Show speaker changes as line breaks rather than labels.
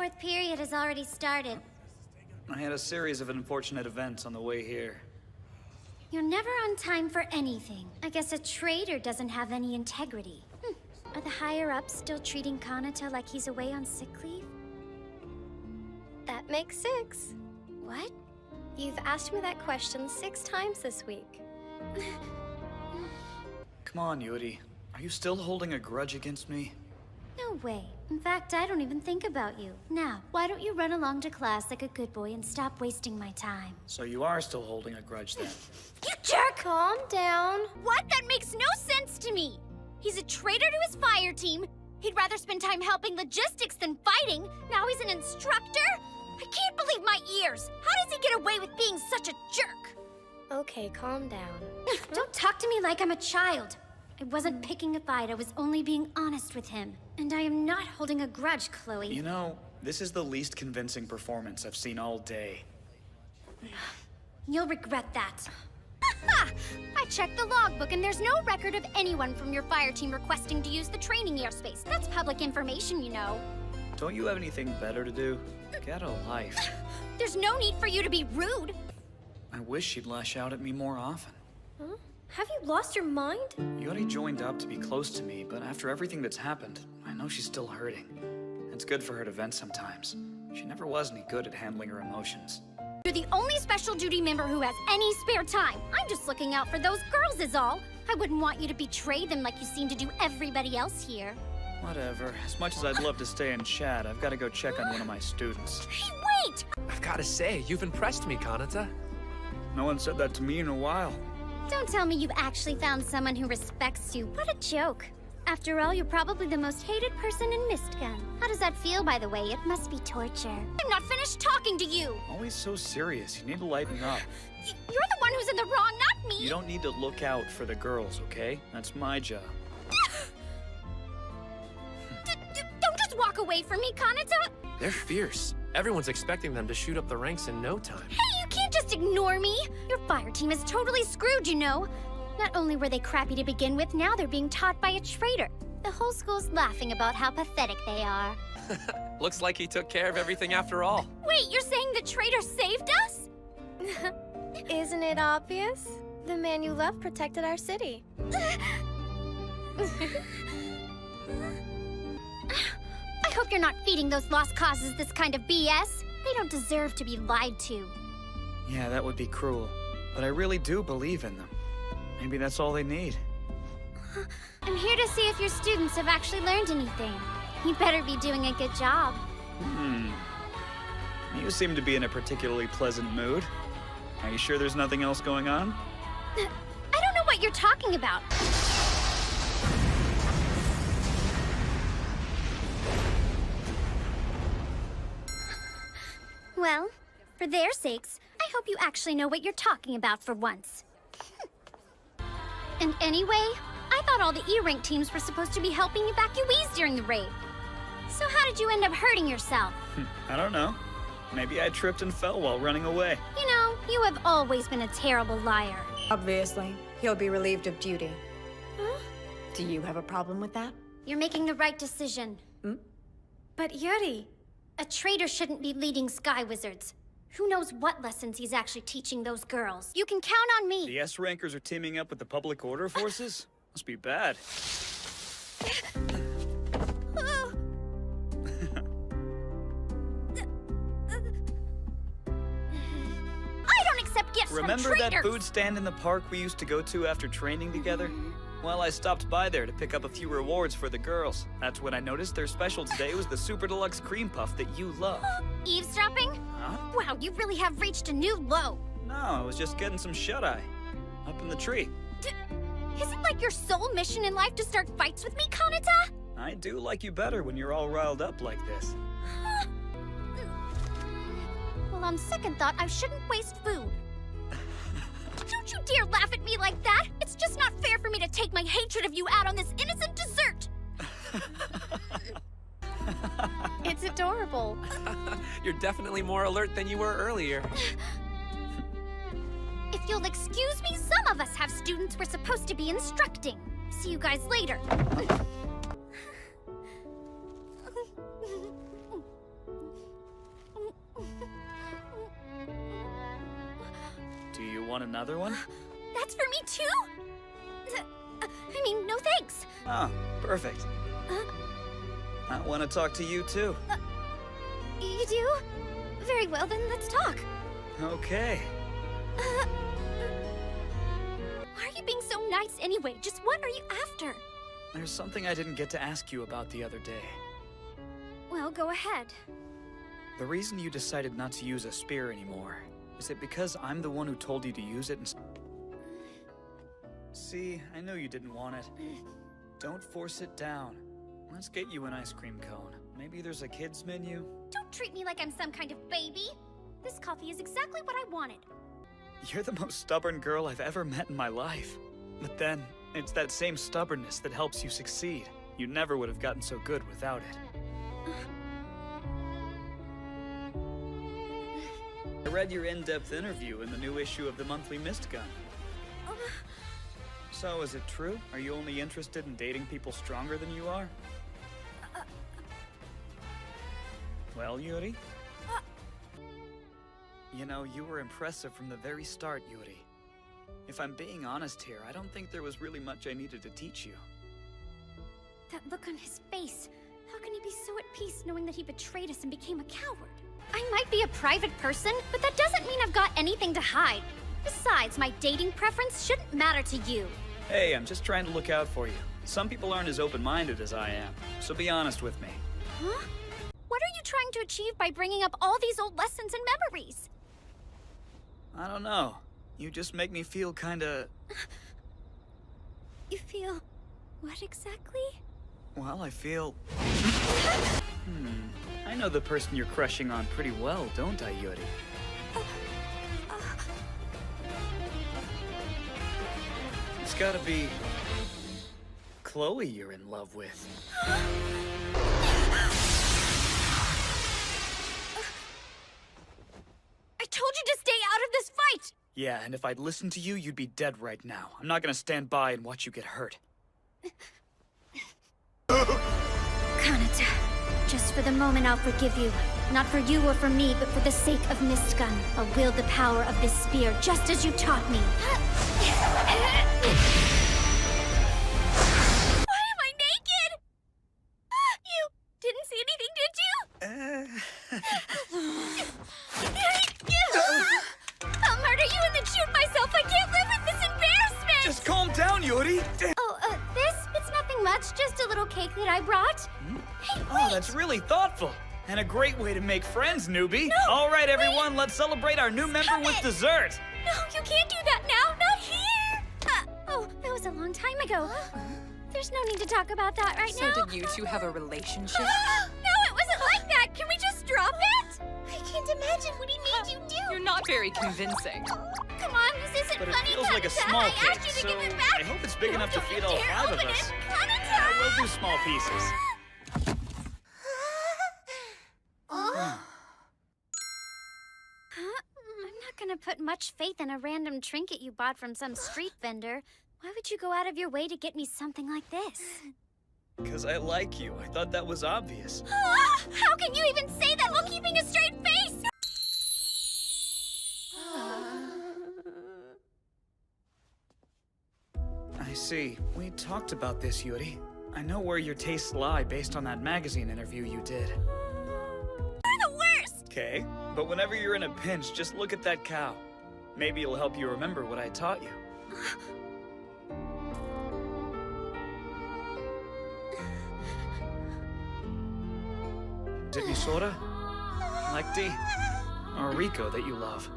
fourth period has already started.
I had a series of unfortunate events on the way here.
You're never on time for anything. I guess a traitor doesn't have any integrity. Are the higher-ups still treating Kanata like he's away on sick leave?
That makes 6.
What?
You've asked me that question 6 times this week.
Come on, Yuri. Are you still holding a grudge against me?
No way. In fact, I don't even think about you. Now, why don't you run along to class like a good boy and stop wasting my time?
So you are still holding a grudge then?
You jerk!
Calm down.
What? That makes no sense to me! He's a traitor to his fire team. He'd rather spend time helping logistics than fighting. Now he's an instructor? I can't believe my ears! How does he get away with being such a jerk?
Okay, calm down.
Don't talk to me like I'm a child. I wasn't picking a fight, I was only being honest with him. And I am not holding a grudge, Chloe.
You know, this is the least convincing performance I've seen all day.
You'll regret that. Aha! I checked the logbook and there's no record of anyone from your fire team requesting to use the training airspace. That's public information, you know.
Don't you have anything better to do? Get a life.
There's no need for you to be rude.
I wish she'd lash out at me more often.
Huh? Have you lost your mind?
Yuri joined up to be close to me, but after everything that's happened, I know she's still hurting. It's good for her to vent sometimes. She never was any good at handling her emotions.
You're the only special duty member who has any spare time. I'm just looking out for those girls is all. I wouldn't want you to betray them like you seem to do everybody else here.
Whatever. As much as I'd love to stay and chat, I've got to go check on one of my students.
Hey, wait!
I've got to say, you've impressed me, Kanata.
No one said that to me in a while.
Don't tell me you've actually found someone who respects you. What a joke. After all, you're probably the most hated person in Mistgun. How does that feel, by the way? It must be torture. I'm not finished talking to you!
Always so serious. You need to lighten up.
You're the one who's in the wrong, not me!
You don't need to look out for the girls, okay? That's my job.
Don't just walk away from me, Kanata!
They're fierce. Everyone's expecting them to shoot up the ranks in no time.
Hey, you can't just ignore me! Your fire team is totally screwed, you know. Not only were they crappy to begin with, now they're being taught by a traitor. The whole school's laughing about how pathetic they are.
Looks like he took care of everything after all.
Wait, you're saying the traitor saved us?
Isn't it obvious? The man you love protected our city.
I hope you're not feeding those lost causes this kind of BS. They don't deserve to be lied to.
Yeah, that would be cruel. But I really do believe in them. Maybe that's all they need.
I'm here to see if your students have actually learned anything. You better be doing a good job.
You seem to be in a particularly pleasant mood. Are you sure there's nothing else going on?
I don't know what you're talking about. Well, for their sakes, I hope you actually know what you're talking about for once. And anyway, I thought all the E-rank teams were supposed to be helping evacuees during the raid. So how did you end up hurting yourself?
I don't know. Maybe I tripped and fell while running away.
You know, you have always been a terrible liar.
Obviously, he'll be relieved of duty.
Huh?
Do you have a problem with that?
You're making the right decision. But Yuri, a traitor shouldn't be leading Sky Wizards. Who knows what lessons he's actually teaching those girls? You can count on me.
The S-rankers are teaming up with the public order forces? Must be bad.
I don't accept gifts
Remember
from traitors!
that food stand in the park we used to go to after training together? Well, I stopped by there to pick up a few rewards for the girls. That's when I noticed their special today was the Super Deluxe Cream Puff that you love.
Eavesdropping?
Huh?
Wow, you really have reached a new low.
No, I was just getting some shut-eye. Up in the tree.
Is it like your sole mission in life to start fights with me, Kanata?
I do like you better when you're all riled up like this.
Well, on second thought, I shouldn't waste food. Don't you dare laugh at me like that! It's just not fair for me to take my hatred of you out on this innocent dessert!
It's adorable.
You're definitely more alert than you were earlier.
If you'll excuse me, some of us have students we're supposed to be instructing. See you guys later.
Want another one?
That's for me too? I mean, no thanks.
Oh, perfect. I want to talk to you too.
You do? Very well, then let's talk.
Okay.
Why are you being so nice anyway? Just what are you after?
There's something I didn't get to ask you about the other day.
Well, go ahead.
The reason you decided not to use a spear anymore, is it because I'm the one who told you to use it and... See, I know you didn't want it. Don't force it down. Let's get you an ice cream cone. Maybe there's a kids menu?
Don't treat me like I'm some kind of baby. This coffee is exactly what I wanted.
You're the most stubborn girl I've ever met in my life. But then, it's that same stubbornness that helps you succeed. You never would have gotten so good without it. I read your in-depth interview in the new issue of the monthly Mist Gun. So, is it true? Are you only interested in dating people stronger than you are? Well, Yuri? You know, you were impressive from the very start, Yuri. If I'm being honest here, I don't think there was really much I needed to teach you.
That look on his face. How can he be so at peace knowing that he betrayed us and became a coward? I might be a private person, but that doesn't mean I've got anything to hide. Besides, my dating preference shouldn't matter to you.
Hey, I'm just trying to look out for you. Some people aren't as open-minded as I am, so be honest with me.
Huh? What are you trying to achieve by bringing up all these old lessons and memories?
I don't know. You just make me feel kinda...
You feel... what exactly?
Well, I feel... I know the person you're crushing on pretty well, don't I, Yuri? It's gotta be... Chloe you're in love with.
I told you to stay out of this fight!
Yeah, and if I'd listened to you, you'd be dead right now. I'm not gonna stand by and watch you get hurt.
Kanata, just for the moment I'll forgive you. Not for you or for me, but for the sake of Mistgun. I'll wield the power of this spear, just as you taught me. Why am I naked? You didn't see anything, did you? I'll murder you and then shoot myself. I can't live with this embarrassment!
Just calm down, Yuri!
Oh, this? It's nothing much, just a little cake that I brought. Hey, wait!
Oh, that's really thoughtful. And a great way to make friends, newbie.
No,
all right, everyone, let's celebrate our new member with dessert.
No, you can't do that now, not here! Oh, that was a long time ago. There's no need to talk about that right now.
So did you two have a relationship?
No, it wasn't like that! Can we just drop it? I can't imagine what he made you do!
You're not very convincing.
Come on, this isn't
But it
funny,
feels like a
Kanata.
small
I
cake,
asked you to
so
give it back!
I hope it's big enough to
Don't
feed
you
all
dare
5 of
open
us.
it. Kanata!
Yeah, we'll do small pieces.
I'm not gonna put much faith in a random trinket you bought from some street vendor. Why would you go out of your way to get me something like this?
Because I like you. I thought that was obvious.
How can you even say that while keeping a straight face?
I see. We talked about this, Yuri. I know where your tastes lie based on that magazine interview you did.
You're the worst!
Okay, but whenever you're in a pinch, just look at that cow. Maybe it'll help you remember what I taught you. Is it Misora? Lekti? Or Rico that you love?